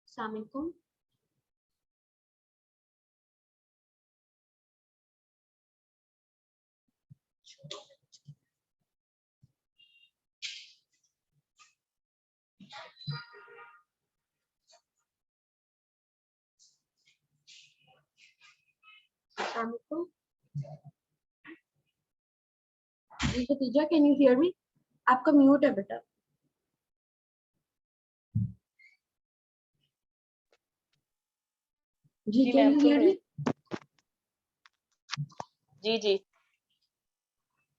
अस्सलाम वालेकुम। जी Khadija, can you hear me? आपका म्यूट है बेटा। जी कैन यू हियर मी? जी जी।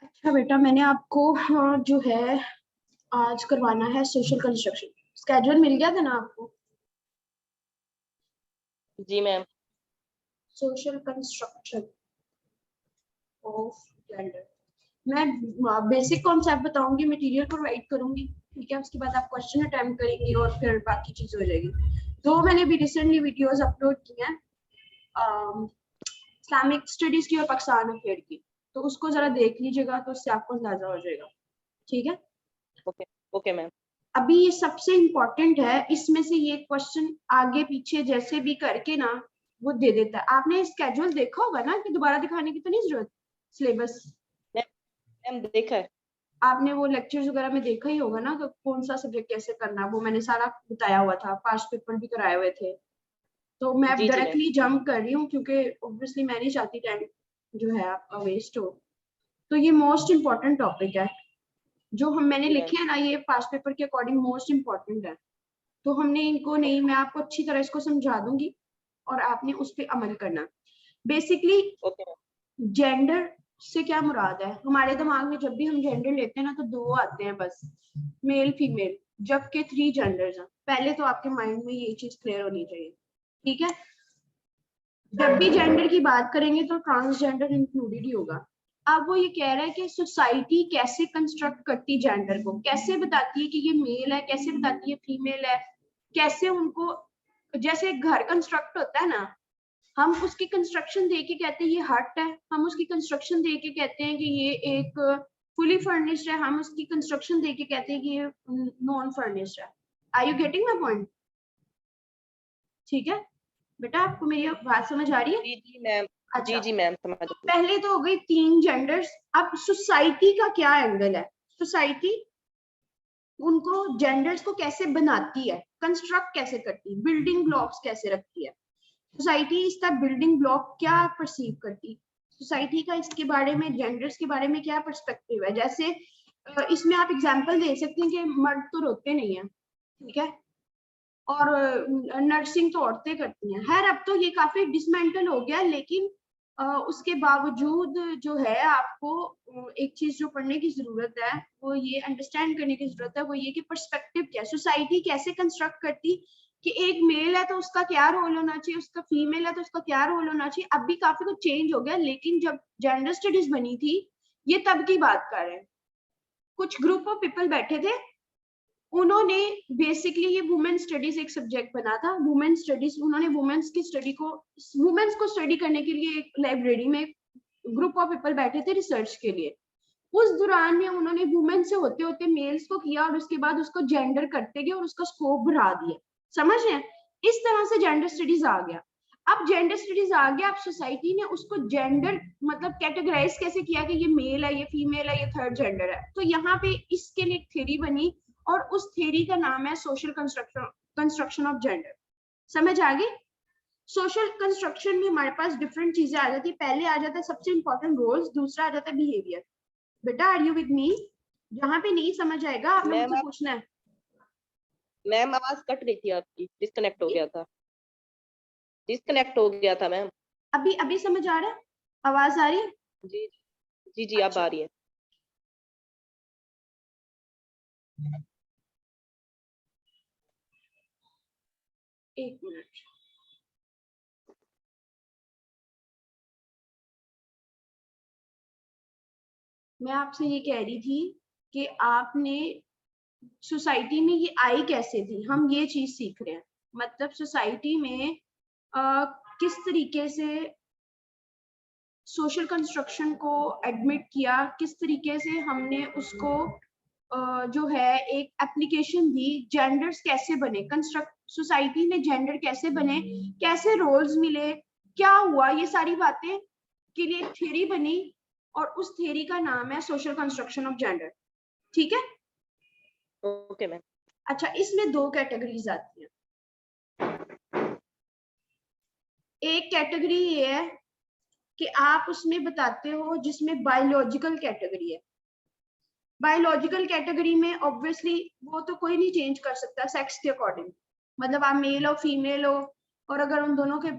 अच्छा बेटा, मैंने आपको जो है आज करवाना है सोशल कंस्ट्रक्शन। स्केड्यूल मिल गया था ना आपको? जी ma'am. Social construction of gender. मैं बेसिक कॉन्सेप्ट बताऊंगी, मटेरियल प्रोवाइड करूंगी, ठीक है? उसके बाद आप क्वेश्चन अटेम्प्ट करेंगी और फिर बाकी चीज हो जाएगी। तो मैंने भी रिसेंटली वीडियोस अपलोड की हैं इस्लामिक स्टडीज की और पाकिस्तान अफेयर की, तो उसको जरा देख लीजिएगा, तो उससे आपको अंदाजा हो जाएगा, ठीक है? Okay okay ma'am. अभी ये सबसे इम्पोर्टेंट है, इसमें से ये क्वेश्चन आगे पीछे जैसे भी करके ना वो दे देता है। आपने स्केड्यूल देखा होगा ना, कि दोबारा दिखाने की तो नहीं जरूरत? सिलेबस मैम देखा है। आपने वो लेक्चर्स वगैरह में देखा ही होगा ना, तो कौन सा सब्जेक्ट कैसे करना है वो मैंने सारा बताया हुआ था, पास्ट पेपर भी कराए हुए थे। तो मैं जी जी मैम। डायरेक्टली जंप कर रही हूँ, क्योंकि ऑब्वियसली मैं नहीं चाहती टाइम जो है आपका वेस्ट हो। तो ये मोस्ट इम्पोर्टेंट टॉपिक है जो मैंने जी लिखे मैम। हैं ना, ये पास्ट पेपर के अकॉर्डिंग मोस्ट इम्पोर्टेंट है। तो हमने इनको नहीं, मैं आपको अच्छी तरह इसको समझा दूंगी और आपने उस पर अमल करना। Basically okay ma'am. जेंडर से क्या मुराद है? हमारे दिमाग में जब भी हम जेंडर लेते हैं ना, तो दो आते हैं बस, मेल फीमेल, जबकि 3 जेंडर्स हैं। पहले तो आपके माइंड में ये चीज क्लियर होनी चाहिए, ठीक है? जब भी जेंडर की बात करेंगे तो ट्रांसजेंडर इंक्लूडेड ही होगा। अब वो ये कह रहा है कि सोसाइटी कैसे कंस्ट्रक्ट करती जेंडर को, कैसे बताती है कि ये मेल है, कैसे बताती है फीमेल है, कैसे उनको, जैसे घर कंस्ट्रक्ट होता है ना, हम उसकी कंस्ट्रक्शन देख के कहते हैं ये हट है, हम उसकी कंस्ट्रक्शन देख के कहते हैं कि ये एक फुली फर्निश्ड है, हम उसकी कंस्ट्रक्शन देख के कहते हैं कि ये नॉन फर्निश्ड है। Are you getting my point? ठीक है बेटा, आपको मेरी बात समझ आ रही है? जी जी मैम। अच्छा, जी जी मैम समझ गई। पहले तो हो गई 3 जेंडर्स। अब सोसाइटी का क्या एंगल है? सोसाइटी उनको जेंडर्स को कैसे बनाती है, कंस्ट्रक्ट कैसे करती है, बिल्डिंग ब्लॉक्स कैसे रखती है? सोसाइटी इसका बिल्डिंग ब्लॉक क्या परसीव करती, सोसाइटी का इसके बारे में, जेंडर्स के बारे में क्या पर्सपेक्टिव है? जैसे इसमें आप एग्जांपल दे सकते हैं कि मर्द तो रोते नहीं है, ठीक है, और नर्सिंग तो औरतें करती हैं। खैर अब तो ये काफी डिसमेंटल हो गया, लेकिन उसके बावजूद जो है आपको एक चीज जो पढ़ने की जरूरत है, वो ये अंडरस्टैंड करने की जरूरत है, वो ये कि पर्सपेक्टिव क्या है, सोसाइटी कैसे कंस्ट्रक्ट करती कि एक मेल है तो उसका क्या रोल होना चाहिए, उसका फीमेल है तो उसका क्या रोल होना चाहिए। अब भी काफी कुछ चेंज हो गया, लेकिन जब जेंडर स्टडीज बनी थी, ये तब की बात कर रहे हैं। कुछ ग्रुप ऑफ पीपल बैठे थे उन्होंने बेसिकली ये वुमेन स्टडीज एक सब्जेक्ट बना था, वुमेन स्टडीज। उन्होंने वुमेन्स की स्टडी को, वुमेन्स को स्टडी करने के लिए एक लाइब्रेरी में ग्रुप ऑफ पीपल बैठे थे रिसर्च के लिए। उस दौरान में उन्होंने वुमेन से होते होते मेल्स को किया और उसके बाद उसको जेंडर करते गए और उसका स्कोप बढ़ा दिया। समझ रहे हैं? इस तरह से जेंडर स्टडीज आ गया। अब जेंडर स्टडीज आ गया, अब सोसाइटी ने उसको जेंडर मतलब कैटेगराइज कैसे किया कि ये मेल है, ये फीमेल है, ये थर्ड जेंडर है। तो यहाँ पे इसके लिए एक थ्योरी बनी और उस थ्योरी का नाम है सोशल कंस्ट्रक्शन ऑफ जेंडर। समझ आ गई? सोशल कंस्ट्रक्शन में हमारे पास डिफरेंट चीजें आ जाती है। पहले आ जाता है सबसे इंपॉर्टेंट रोल्स, दूसरा आ जाता है बिहेवियर। बेटा आर यू विद मी? जहां पे नहीं समझ आएगा आपने मैम मुझसे पूछना है। मैम आवाज कट रही थी आपकी, डिस्कनेक्ट हो गया था, डिस्कनेक्ट हो गया था मैम। अभी अभी समझ आ रहा है? आवाज आ रही है? जी जी जी, अब अच्छा। आ रही है। एक मिनट। मैं आपसे ये कह रही थी कि आपने सोसाइटी में ये आई कैसे थी, हम ये चीज सीख रहे हैं। मतलब सोसाइटी में किस तरीके से सोशल कंस्ट्रक्शन को एडमिट किया, किस तरीके से हमने उसको जो है एक एप्लीकेशन दी, जेंडर्स कैसे बने, कंस्ट्रक्ट सोसाइटी में जेंडर कैसे बने, कैसे रोल्स मिले, क्या हुआ, ये सारी बातें के लिए एक थ्योरी बनी और उस थ्योरी का नाम है सोशल कंस्ट्रक्शन ऑफ जेंडर। ठीक है? Okay ma'am. अच्छा, इसमें दो कैटेगरीज आती हैं। एक कैटेगरी ये है कि आप उसमें बताते हो जिसमें बायोलॉजिकल कैटेगरी है। बायोलॉजिकल कैटेगरी में ऑब्वियसली वो तो कोई नहीं चेंज कर सकता सेक्स के अकॉर्डिंग। मतलब आप मेल हो फीमेल हो और अगर उन दोनों के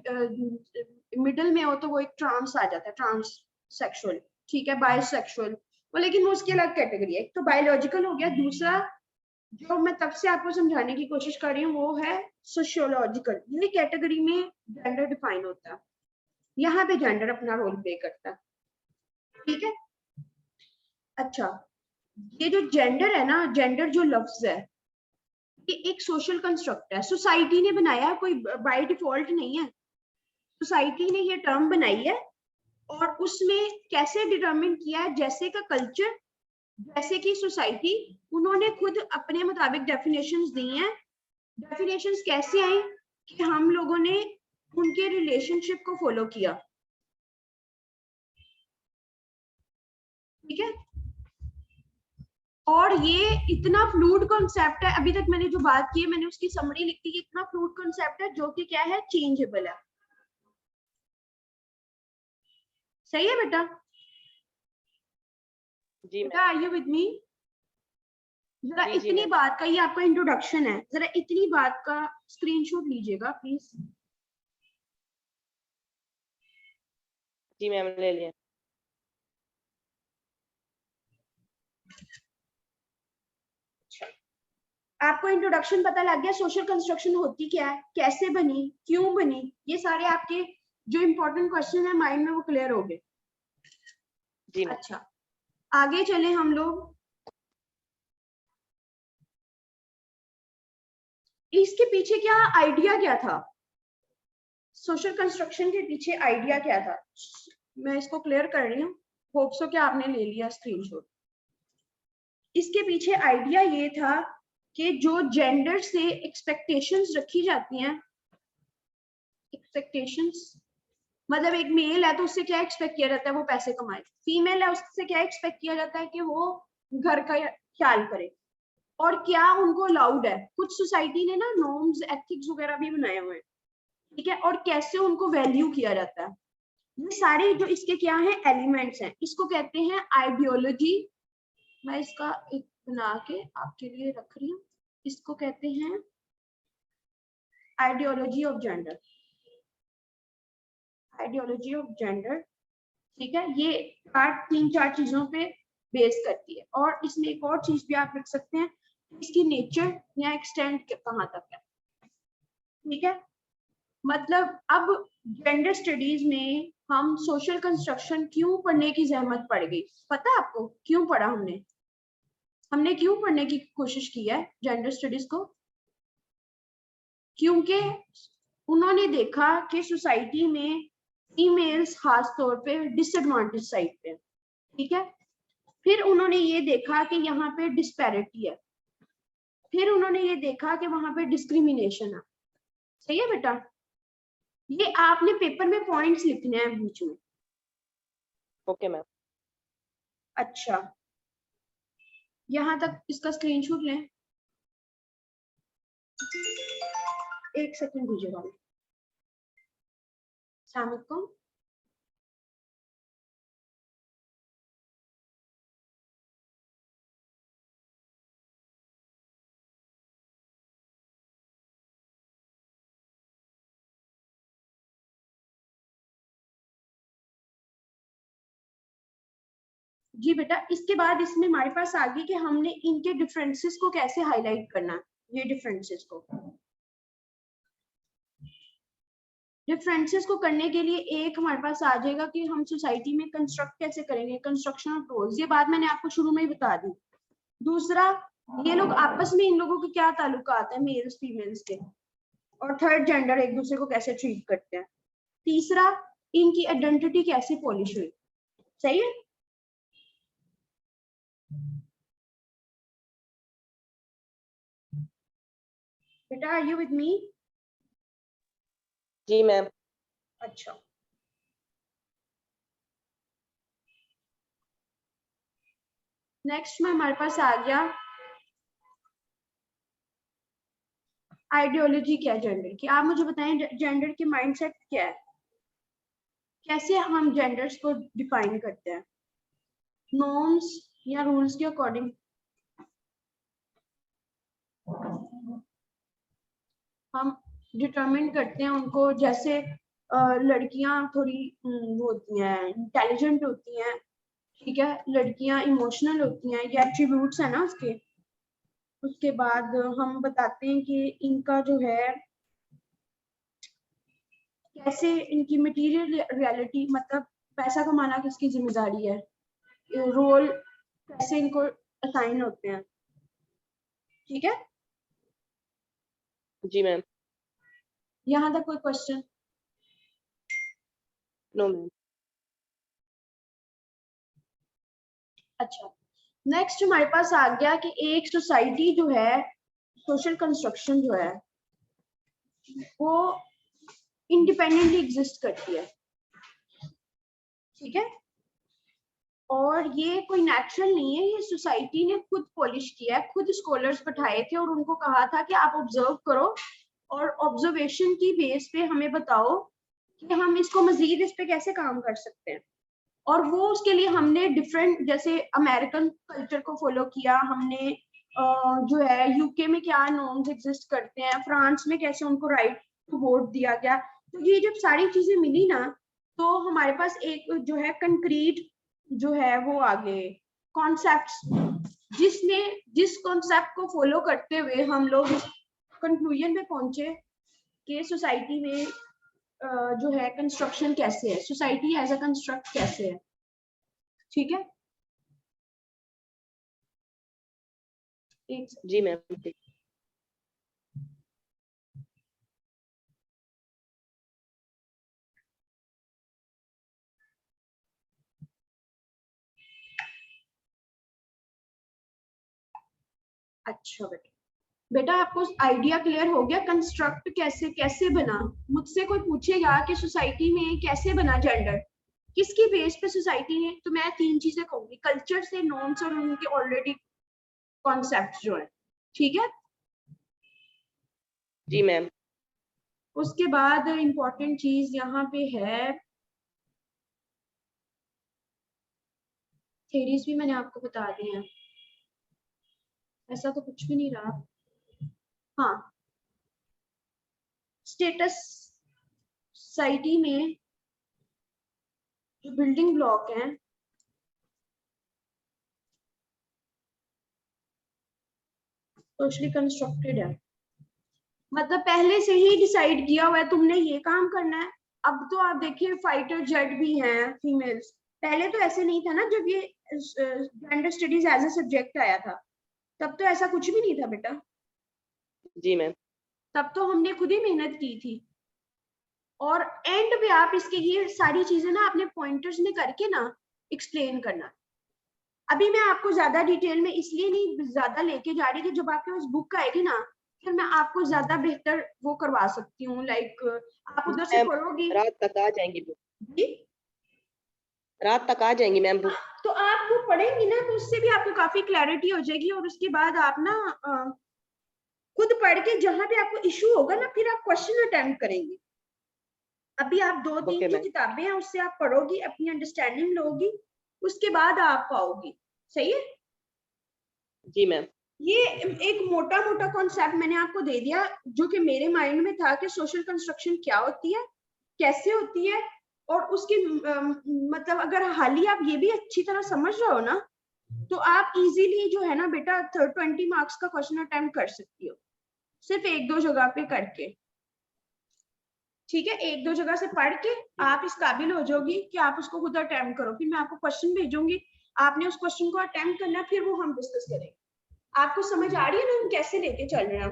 मिडिल में हो तो वो एक ट्रांस आ जाता है, ट्रांस सेक्सुअल। ठीक है, बायोसेक्सुअल वो, लेकिन वो उसकी अलग कैटेगरी है। एक तो बायोलॉजिकल हो गया, दूसरा जो मैं तब से आपको समझाने की कोशिश कर रही हूँ वो है सोशियोलॉजिकल। ये कैटेगरी में जेंडर डिफाइन होता है, यहाँ पे जेंडर अपना रोल प्ले करता है। ठीक है? अच्छा, ये जो जेंडर है ना, जेंडर जो लफ्ज है ये एक सोशल कंस्ट्रक्ट है, सोसाइटी ने बनाया है, कोई बाय डिफॉल्ट नहीं है। सोसाइटी ने ये टर्म बनाई है और उसमें कैसे डिटरमिन किया है, जैसे का कल्चर, जैसे की सोसाइटी, उन्होंने खुद अपने मुताबिक डेफिनेशंस दी हैं। डेफिनेशंस कैसे आई कि हम लोगों ने उनके रिलेशनशिप को फॉलो किया। ठीक है? और ये इतना फ्लूइड कॉन्सेप्ट है, अभी तक मैंने जो बात की है मैंने उसकी समरी लिख दी। इतना फ्लूइड कॉन्सेप्ट है जो कि क्या है, चेंजेबल है। सही है बेटा? जी बेटा आर यू विद मी? जरा जी इतनी मैम। बात का, ये आपका इंट्रोडक्शन है, जरा इतनी बात का स्क्रीनशॉट लीजिएगा प्लीज। जी मैम, ले लिया। आपको इंट्रोडक्शन पता लग गया, सोशल कंस्ट्रक्शन होती क्या है, कैसे बनी, क्यों बनी, ये सारे आपके जो इंपॉर्टेंट क्वेश्चन है माइंड में वो क्लियर हो गए। जी मैम। अच्छा, आगे चले हम लोग। इसके पीछे क्या आइडिया क्या था, सोशल कंस्ट्रक्शन के पीछे आइडिया क्या था, मैं इसको क्लियर कर रही हूँ। होप सो क्या आपने ले लिया स्क्रीनशॉट। इसके पीछे आइडिया ये था कि जो जेंडर से एक्सपेक्टेशंस रखी जाती हैं, एक्सपेक्टेशंस मतलब एक मेल है तो उससे क्या एक्सपेक्ट किया जाता है, वो पैसे कमाए। फीमेल है उससे क्या एक्सपेक्ट किया जाता है कि वो घर का ख्याल करे। और क्या उनको अलाउड है, कुछ सोसाइटी ने ना नॉर्म्स एथिक्स वगैरह भी बनाए हुए हैं। ठीक है? और कैसे उनको वैल्यू किया जाता है, ये सारे जो इसके क्या है एलिमेंट्स हैं, इसको कहते हैं आइडियोलॉजी। मैं इसका एक बना के आपके लिए रख रही हूँ, इसको कहते हैं ideology of gender. Ideology of gender. ठीक है? ये तीन चार चीजों पे बेस करती है। और इसमें एक और चीज भी आप लिख सकते हैं, इसकी नेचर या एक्सटेंड कहाँ तक है। ठीक है? मतलब अब जेंडर स्टडीज में हम सोशल कंस्ट्रक्शन क्यों पढ़ने की जहमत पड़ गई, पता है आपको क्यों पढ़ा हमने? हमने क्यों पढ़ने की कोशिश की है जेंडर स्टडीज को? क्योंकि उन्होंने देखा कि सोसाइटी में फीमेल्स खास तौर पे डिसएडवांटेज साइड पे, ठीक है। फिर उन्होंने ये देखा कि यहाँ पे डिस्पैरिटी है, फिर उन्होंने ये देखा कि वहां पे डिस्क्रिमिनेशन है। सही है बेटा? ये आपने पेपर में पॉइंट्स लिखने हैं बीच में। Okay ma'am. अच्छा, यहाँ तक इसका स्क्रीनशॉट लें। एक सेकंड दीजिएगा। अस्सलाम वालेकुम। जी बेटा, इसके बाद इसमें हमारे पास आ गई कि हमने इनके डिफरेंसेस को कैसे हाईलाइट करना है। ये डिफरेंसेस को करने के लिए एक हमारे पास आ जाएगा कि हम सोसाइटी में कंस्ट्रक्ट कैसे करेंगे, कंस्ट्रक्शन ऑफ रोल्स। ये बात मैंने आपको शुरू में ही बता दी। दूसरा, ये लोग आपस में इन लोगों के क्या ताल्लुकात है, मेल्स फीमेल्स के। और थर्ड, जेंडर एक दूसरे को कैसे ट्रीट करते हैं। तीसरा, इनकी आइडेंटिटी कैसे पॉलिश हुई। सही है बेटा? Are you with me? जी मैम। अच्छा, नेक्स्ट में हमारे पास आ गया आइडियोलॉजी क्या है जेंडर की। आप मुझे बताएं जेंडर के माइंडसेट क्या है, कैसे हम जेंडर्स को डिफाइन करते हैं, नॉर्म्स या रूल्स के अकॉर्डिंग। हम डिटरमिन करते हैं उनको, जैसे लड़कियां थोड़ी वो होती हैं, इंटेलिजेंट होती हैं, ठीक है, लड़कियां इमोशनल होती हैं, ये एट्रीब्यूट्स है ना उसके। उसके बाद हम बताते हैं कि इनका जो है कैसे इनकी मटेरियल रियलिटी, मतलब पैसा कमाना किसकी जिम्मेदारी है, रोल कैसे इनको असाइन होते हैं। ठीक है, जी मैम। यहाँ तक कोई क्वेश्चन? No ma'am. अच्छा, नेक्स्ट हमारे पास आ गया कि एक सोसाइटी जो है, सोशल कंस्ट्रक्शन जो है वो इंडिपेंडेंटली एग्जिस्ट करती है, ठीक है। और ये कोई नेचुरल नहीं है, ये सोसाइटी ने खुद पॉलिश किया है, खुद स्कॉलर्स बैठाए थे और उनको कहा था कि आप ऑब्जर्व करो और ऑब्जर्वेशन की बेस पे हमें बताओ कि हम इसको मजीद इस पे कैसे काम कर सकते हैं। और वो उसके लिए हमने डिफरेंट, जैसे अमेरिकन कल्चर को फॉलो किया हमने, जो है यूके में क्या नॉर्म्स एग्जिस्ट करते हैं, फ्रांस में कैसे उनको राइट टू वोट दिया गया। तो ये जब सारी चीजें मिली ना, तो हमारे पास एक जो है कंक्रीट जो है वो आ गए कॉन्सेप्ट्स, जिस कॉन्सेप्ट को फॉलो करते हुए हम लोग कंक्लूजन पे पहुंचे कि सोसाइटी में जो है कंस्ट्रक्शन कैसे है, सोसाइटी एज अ कंस्ट्रक्ट कैसे है। ठीक है, एक जी मैम। अच्छा बेटा आपको आइडिया क्लियर हो गया कंस्ट्रक्ट कैसे कैसे बना। मुझसे कोई पूछेगा कि सोसाइटी में कैसे बना जेंडर, किसकी बेस पे सोसाइटी है, तो मैं तीन चीजें कहूंगी, कल्चर से, नॉर्म्स और उनके ऑलरेडी कॉन्सेप्ट जो है। ठीक है, जी मैम। उसके बाद इंपॉर्टेंट चीज यहाँ पे है, थेरीज भी मैंने आपको बता दी हैं, ऐसा तो कुछ भी नहीं रहा। हाँ, स्टेटस सोसाइटी में जो बिल्डिंग ब्लॉक हैं सोशली कंस्ट्रक्टेड है, मतलब पहले से ही डिसाइड किया हुआ है तुमने ये काम करना है। अब तो आप देखिए फाइटर जेट भी हैं फीमेल्स, पहले तो ऐसे नहीं था ना जब ये gender studies as a subject आया था। तब तो ऐसा कुछ भी नहीं था बेटा, जी मैम। तब तो हमने खुद ही मेहनत की थी। और एंड पे आप इसके ये सारी चीजें ना अपने पॉइंटर्स में करके ना एक्सप्लेन करना। अभी मैं आपको ज्यादा डिटेल में इसलिए नहीं ज्यादा लेके जा रही कि जब आपके पास बुक आएगी ना फिर मैं आपको ज्यादा बेहतर वो करवा सकती हूँ, लाइक आप उधर से मैम पढ़ोगी। रात तक आ जाएंगी बुक, जी रात तक आ जाएंगी मैम बुक। तो आप वो पढ़ेंगी ना तो उससे भी आपको काफी क्लैरिटी हो जाएगी, और उसके बाद आप ना खुद पढ़ के जहां पे आपको इशू होगा ना फिर आप क्वेश्चन अटेम्प्ट करेंगे। अभी आप 2-3 ओके जो मैम। किताबें हैं उससे आप पढ़ोगी, अपनी अंडरस्टैंडिंग लोगी, उसके बाद आप पाओगी। सही है। जी मैम। ये एक मोटा मोटा कॉन्सेप्ट मैंने आपको दे दिया जो कि मेरे माइंड में था कि सोशल कंस्ट्रक्शन क्या होती है, कैसे होती है, और उसकी मतलब अगर हाल ही आप ये भी अच्छी तरह समझ रहे हो ना तो आप इजीली जो है ना बेटा 20 मार्क्स का क्वेश्चन अटेम्प्ट कर सकती हो, सिर्फ 1-2 जगह पे करके। ठीक है, 1-2 जगह से पढ़ के आप इस काबिल हो जाओगी कि आप उसको खुद अटेम्प्ट करो, फिर मैं आपको क्वेश्चन भेजूंगी, आपने उस क्वेश्चन को अटेम्प्ट करना, फिर वो हम डिस्कस करेंगे। आपको समझ आ रही है ना हम कैसे लेके चल रहे हैं।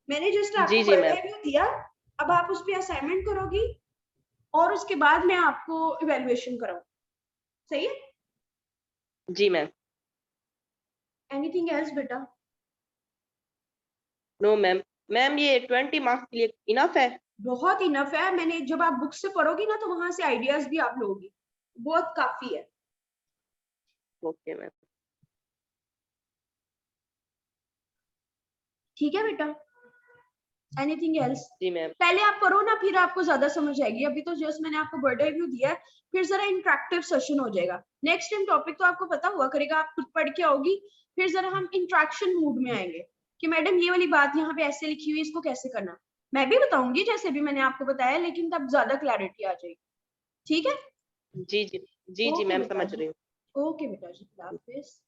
मैंने जस्ट जी आपको जी मैम। बर्थडे व्यू दिया, अब आप उस पर असाइनमेंट करोगी और उसके बाद मैं आपको इवेल्युएशन कराऊं। सही है। जी मैम। एनीथिंग एल्स बेटा? No ma'am. मैम ये 20 मार्क्स के लिए इनफ है? बहुत इनफ है, मैंने जब आप बुक से पढ़ोगी ना तो वहां से आइडियाज भी आप लोगी, बहुत काफी है। Okay ma'am. ठीक है बेटा। Anything else? जी मैम। पहले आप करो ना फिर आपको ज्यादा समझ आएगी, अभी तो जस्ट मैंने आपको बर्थडे रिव्यू दिया है, फिर जरा इंटरेक्टिव सेशन हो जाएगा। नेक्स्ट टाइम टॉपिक तो आपको पता हुआ करेगा, आप खुद पढ़ के आओगी, फिर जरा हम इंटरेक्शन मूड में आएंगे कि मैडम ये वाली बात यहाँ पे ऐसे लिखी हुई है, इसको कैसे करना। मैं भी बताऊंगी जैसे भी मैंने आपको बताया, लेकिन तब ज्यादा क्लैरिटी आ जाएगी। ठीक है। जी जी। जी जी ओके मैम बेटा समझ जी। रही हूँ। ओके बेटा जी, खुदा हाफिज।